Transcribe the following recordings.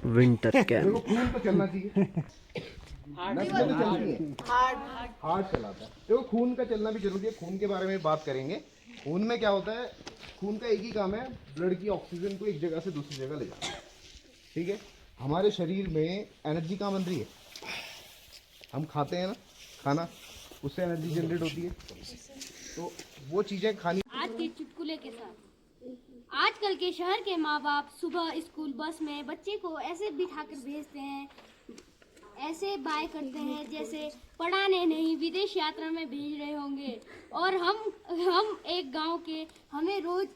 Winter camp. देखो खून तो चलना चाहिए, नस में तो चलती है, हार्ट चलाता है। देखो खून का चलना भी जरूरी है, खून के बारे में बात करेंगे। खून में क्या होता है, खून का एक ही काम है, ब्लड की ऑक्सीजन को एक जगह से दूसरी जगह ले जाना। ठीक है, हमारे शरीर में एनर्जी कहाँ बन रही है, हम खाते हैं ना खाना, उससे एनर्जी जनरेट होती है, तो वो चीज़ें खानी। आज के चुटकुले के साथ, आजकल के शहर के माँ बाप सुबह स्कूल बस में बच्चे को ऐसे बिठाकर भेजते हैं, ऐसे बाय करते हैं जैसे पढ़ाने नहीं विदेश यात्रा में भेज रहे होंगे। और हम एक गांव के, हमें रोज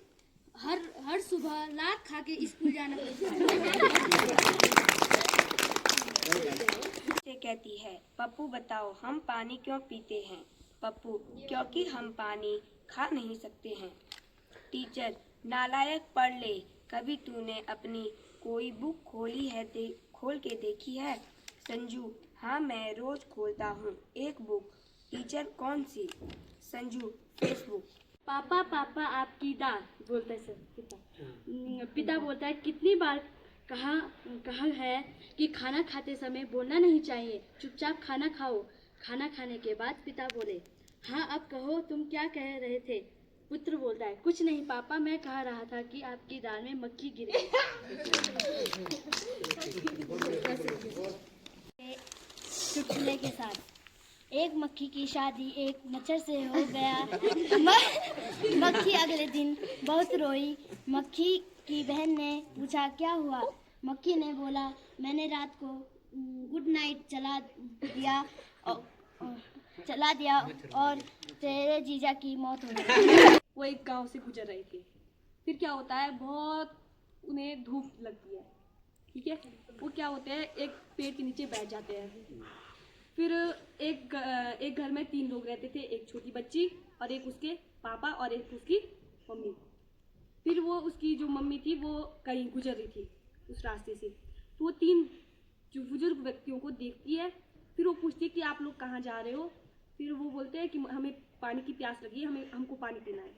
हर सुबह लात खा के स्कूल जाना पड़ता है। से कहती है, पप्पू बताओ हम पानी क्यों पीते हैं? पप्पू, क्योंकि हम पानी खा नहीं सकते हैं। टीचर, नालायक पढ़ ले, कभी तूने अपनी कोई बुक खोल के देखी है? संजू, हाँ मैं रोज खोलता हूँ एक बुक। टीचर, कौन सी? संजू, फेसबुक। पापा पापा आपकी दाल, बोलता है सर पिता बोलता है कितनी बार कहा है कि खाना खाते समय बोलना नहीं चाहिए, चुपचाप खाना खाओ। खाना खाने के बाद पिता बोले, हाँ अब कहो तुम क्या कह रहे थे? पुत्र बोलता है, कुछ नहीं पापा, मैं कह रहा था कि आपकी दाल में मक्खी गिर गई। चुटकुले के साथ, एक मक्खी की शादी एक मच्छर से हो गया। मक्खी अगले दिन बहुत रोई। मक्खी की बहन ने पूछा क्या हुआ? मक्खी ने बोला, मैंने रात को गुड नाइट चला दिया और तेरे जीजा की मौत हो गई। वो एक गांव से गुजर रहे थे। फिर क्या होता है, बहुत उन्हें धूप लगती है। ठीक है, वो क्या होते हैं, एक पेड़ के नीचे बैठ जाते हैं। फिर एक घर में 3 लोग रहते थे, एक छोटी बच्ची और एक उसके पापा और एक उसकी मम्मी। फिर वो उसकी जो मम्मी थी वो कहीं गुजर रही थी उस रास्ते से, तो वो 3 जो बुजुर्ग व्यक्तियों को देखती है। फिर वो पूछती है कि आप लोग कहाँ जा रहे हो? फिर वो बोलते हैं कि हमें पानी की प्यास लगी है, हमको पानी पीना है।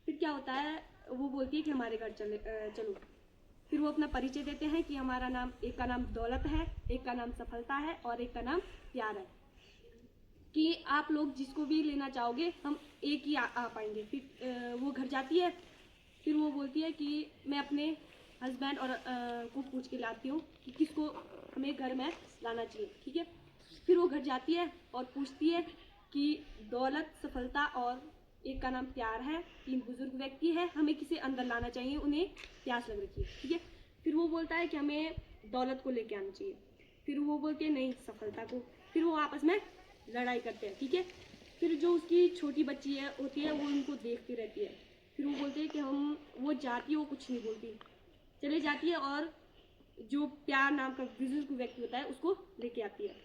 फिर क्या होता है, वो बोलती है कि हमारे घर चलो। फिर वो अपना परिचय देते हैं कि हमारा नाम, एक का नाम दौलत है, एक का नाम सफलता है और एक का नाम प्यार है, कि आप लोग जिसको भी लेना चाहोगे हम एक ही आ पाएंगे। फिर वो घर जाती है। फिर वो बोलती है कि मैं अपने हस्बैंड और को पूछ के लाती हूँ कि किसको हमें घर में लाना चाहिए। ठीक है, फिर वो घर जाती है और पूछती है कि दौलत, सफलता और एक का नाम प्यार है, 3 बुजुर्ग व्यक्ति है, हमें किसे अंदर लाना चाहिए, उन्हें प्यास लग रखी है। ठीक है, फिर वो बोलता है कि हमें दौलत को लेके आना चाहिए। फिर वो बोलते हैं नहीं, सफलता को। फिर वो आपस में लड़ाई करते हैं। ठीक है, फिर जो उसकी छोटी बच्ची होती है वो उनको देखती रहती है। फिर वो बोलते हैं कि वो जाती है, वो कुछ नहीं बोलती, चले जाती है और जो प्यार नाम का बुजुर्ग व्यक्ति होता है उसको लेके आती है।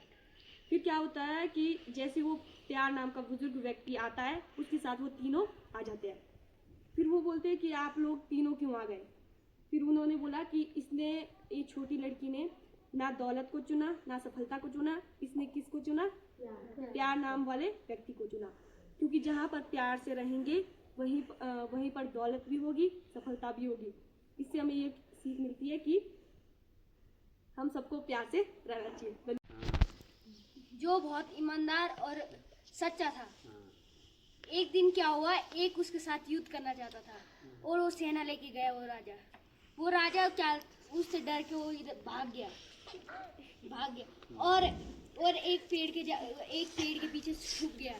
फिर क्या होता है कि जैसे वो प्यार नाम का बुजुर्ग व्यक्ति आता है, उसके साथ वो तीनों आ जाते हैं। फिर वो बोलते हैं कि आप लोग तीनों क्यों आ गए? फिर उन्होंने बोला कि ये छोटी लड़की ने ना दौलत को चुना, ना सफलता को चुना, इसने किसको चुना? प्यार नाम वाले व्यक्ति को चुना। क्योंकि जहाँ पर प्यार से रहेंगे वहीं पर दौलत भी होगी, सफलता भी होगी। इससे हमें ये सीख मिलती है कि हम सबको प्यार से रहना चाहिए। जो बहुत ईमानदार और सच्चा था। एक दिन क्या हुआ, एक उसके साथ युद्ध करना चाहता था और वो सेना लेके गया। वो राजा क्या, उससे डर के वो इधर भाग गया और एक पेड़ के पीछे छुप गया।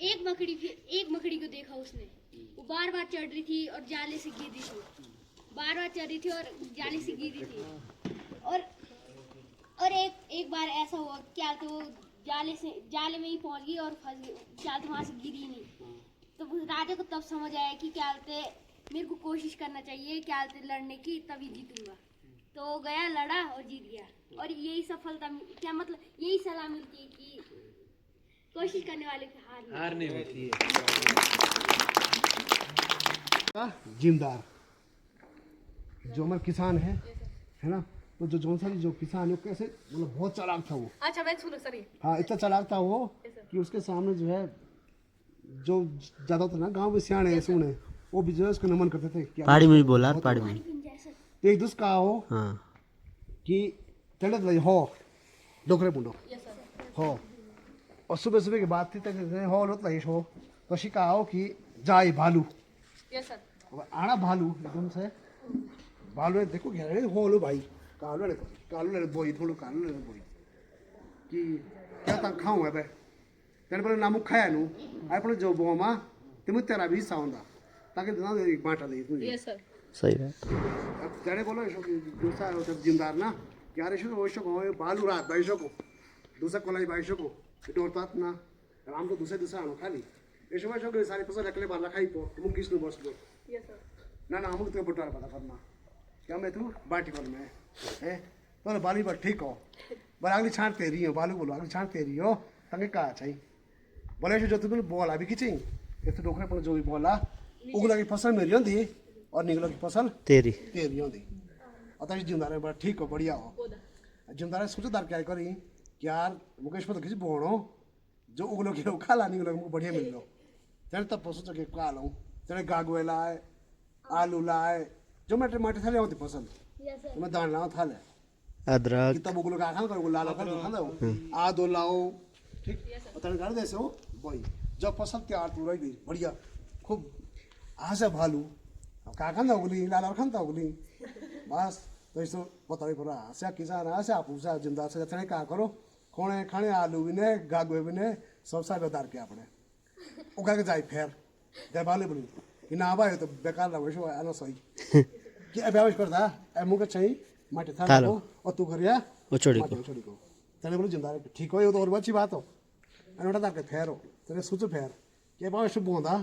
एक मकड़ी को देखा उसने, वो बार बार चढ़ रही थी और जाले से गिर रही थी, और एक बार ऐसा हुआ क्या, तो वो जाले में ही पहुंच गई और फंस गई, क्या तो वहां से गिरी नहीं। तो राजा को तब समझ आया कि क्या मेरे को कोशिश करना चाहिए, क्या लड़ने की, तभी जीतूंगा। तो गया, लड़ा और जीत गया। और यही सफलता, क्या मतलब, यही सलाह मिलती है कि कोशिश करने वाले की हार नहीं होती है। जिम्मेदार जो हमारे किसान है ना, तो जो जौनसारी जो किसान है, कैसे मतलब बहुत चालाक था वो। अच्छा, मैं सुनो सर। हाँ, इतना चालाक था वो कि उसके सामने जो है, जो ज्यादा था ना गांव में सियाने सुने, वो भी जो है उसको नमन करते थे। पहाड़ी में भी बोला, पहाड़ी में एक दूसरा हो। हाँ, कि तेरे तो हो डोकरे बुंडो हो और सुबह सुबह की बात थी तक हो लो तो हो तो शिकाओ कि जाए भालू यस सर आना भालू एकदम से भालू है देखो घेरे हो लो भाई कालो ले बोई थोड़ो कालो ले बोई कि क्या तक खाऊं है बे तेरे पर नाम खाया नु आई पर जो बोमा ते मु तेरा भी साउंड ताकि ना एक बाटा दे तू यस सर सही है अब तेरे बोलो ऐसो कि दूसरा जब जिम्मेदार ना यार ऐसो वो ऐसो को भालू रात भाई ऐसो को दूसरा कोलाई भाई ऐसो को डोरतात ना राम को दूसरा आनो खाली ऐसो ऐसो के सारे पसंद रखले बाला खाई तो तुम किस नु बस लो यस सर ना ना हम तो बटार पता करना क्या मैं तू बाटी कॉल में है तो बाली बात ठीक हो पर अगली छांट तेरी हो बालू बोलो अगली छांट तेरी हो तंगे का चाहिए बोले जो तुम बोल अभी खींची ये तो डोकरे पर जो भी बोला उगला की फसल मेरी होती और निगला की फसल तेरी होती और तभी जिम्मेदार बड़ा ठीक हो बढ़िया हो जिम्मेदार सोचदार क्या करी कि यार मुकेश पर तो किसी बोलो जो उगलो की खा ला निगलो मुझे बढ़िया मिल लो तेरे तब सोचो कि खा लो तेरे गागुए लाए आलू लाए जो मैं टमाटर थाले होती फसल मैं दान लाओ थाले अदरक तब उगलो का खान करो लाल कर खाना हो आ दो लाओ ठीक और तेरे घर देसे हो भाई जब फसल तैयार तू रही गई बढ़िया खूब आशा भालू का खाना उगली लाल खाना उगली बस तो इसको पता नहीं पड़ा आशा किसान आशा पूछा जिंदा से तेरे का करो खोने खाने आलू भी ने गागुए भी ने सब सा बेदार के अपने उगा के जाए फेर दे बाले बोली कि ना भाई तो बेकार लगे शो आना सही कि अब आवाज करता ए मुके चाहिए माटे था को और तू करिया वो छोड़ी को को तेरे बोले जिंदा ठीक हो ये तो और अच्छी बात हो अनोटा ताके फेर हो तेरे सोचो फेर के बाबा शो बोंदा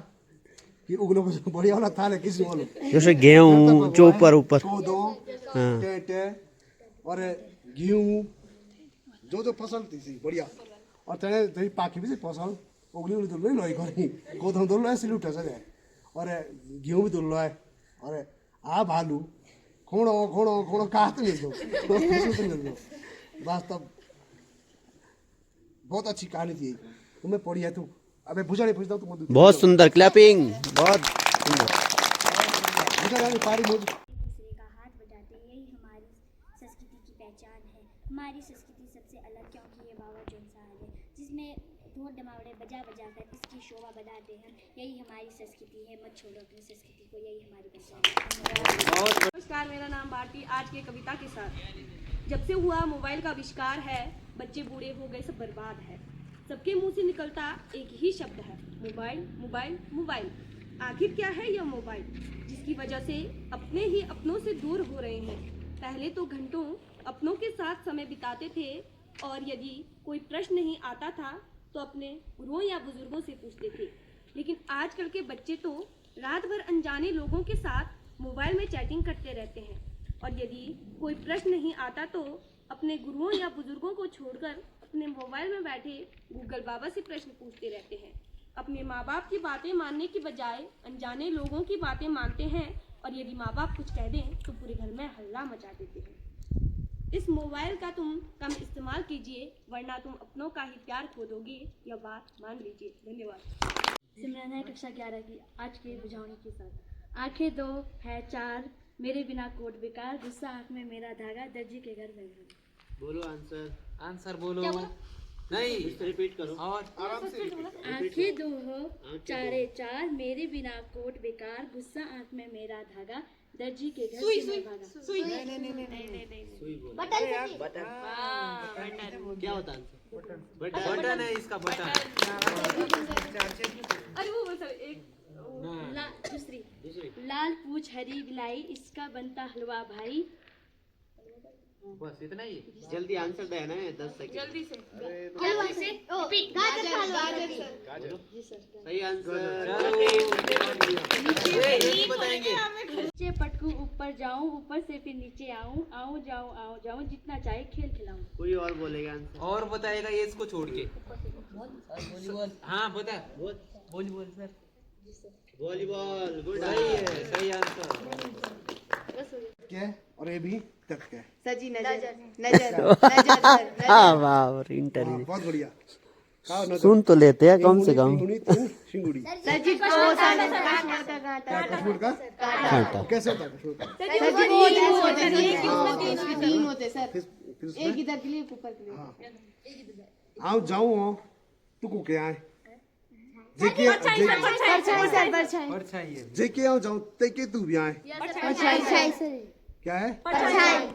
कि उगलो को बढ़िया वाला था ले किसी बोलो जैसे गेहूं जो ऊपर कोदो टेटे और गेहूं जो फसल थी सी बढ़िया और तेरे तेरी पाकी भी सी फसल उगली उगली तो लोई करी कोदो तो लोई सिलूट से और गेहूं भी तो लोई और आ भालू खोड़ो खोड़ो खोड़ो काट नहीं दो बस तब बहुत अच्छी कहानी थी तुम्हें पढ़ी है तू अबे पूछा नहीं पूछता तुम बहुत सुंदर क्लैपिंग बहुत सुंदर पूछा नहीं पारी मुझ दूसरे का हाथ बटाते यही हमारी संस्कृति की पहचान है। हमारी संस्कृति सबसे अलग क्योंकि ये बाबा जोनसाल है जिसमें ढोल डमावड़े बजा बजा कर इसकी शोभा बढ़ाते हैं। यही हमारी संस्कृति है। मत छोड़ो अपनी संस्कृति को, यही हमारी पहचान है। नमस्कार, मेरा नाम भारती। आज की कविता के साथ जब से हुआ मोबाइल का आविष्कार है, बच्चे बूढ़े हो गए सब बर्बाद है। सबके मुंह से निकलता एक ही शब्द है, मोबाइल मोबाइल मोबाइल। आखिर क्या है यह मोबाइल जिसकी वजह से अपने ही अपनों से दूर हो रहे हैं। पहले तो घंटों अपनों के साथ समय बिताते थे और यदि कोई प्रश्न नहीं आता था तो अपने गुरुओं या बुजुर्गों से पूछते थे। लेकिन आजकल के बच्चे तो रात भर अनजाने लोगों के साथ मोबाइल में चैटिंग करते रहते हैं और यदि कोई प्रश्न नहीं आता तो अपने गुरुओं या बुजुर्गों को छोड़कर अपने मोबाइल में बैठे गूगल बाबा से प्रश्न पूछते रहते हैं। अपने माँ बाप की बातें मानने की बजाय अनजाने लोगों की बातें मानते हैं और यदि माँ बाप कुछ कह दें तो पूरे घर में हल्ला मचा देते हैं। इस मोबाइल का तुम कम इस्तेमाल कीजिए वरना तुम अपनों का ही प्यार खो दोगे। यह बात मान लीजिए। धन्यवाद। सिमरन है कक्षा 11 की। आज के बुझावनी के साथ आंखें दो है चार, मेरे बिना कोट बेकार, गुस्सा आंख में मेरा धागा, दर्जी के घर में घर। बोलो आंसर आंसर बोलो नहीं रिपीट करो और आराम से आंखें दो हो चारे चार, मेरे बिना कोट बेकार, गुस्सा आंख में मेरा धागा, दर्जी के घर से मैं भागा। सुई बोलो बटन क्या होता है बटन है इसका बटन। अरे वो बस एक दूसरी लाल पूछ हरी बिलाई, इसका बनता हलवा भाई। बस इतना ही। जल्दी आंसर देना है 10 सेकंड जल्दी से। सही आंसर बताएंगे। नीचे पटकू ऊपर जाऊं, ऊपर से फिर नीचे आऊं, आऊं जाऊं, जितना चाहे खेल खिलाऊं। कोई और बोलेगा आंसर और बताएगा ये इसको छोड़ के। हाँ बता वॉलीबॉल सर वॉलीबॉल गुड सही आंसर। क्या और ये भी तक क्या सजी नजर नजर हाँ वाह इंटरव्यू बहुत बढ़िया। सुन तो लेते हैं कम से कम। शिंगुड़ी सजी को कश्मीर का कांटा कैसे होता है कश्मीर का? सजी को तीन होते होते हैं सर, फिर एक उसमें इधर के लिए एक ऊपर के लिए। आओ जाऊँ हो तू को क्या है जेके परछाई सर, परछाई परछाई है। जेके आओ जाऊँ ते के तू भी आए परछाई सर, क्या है परछाई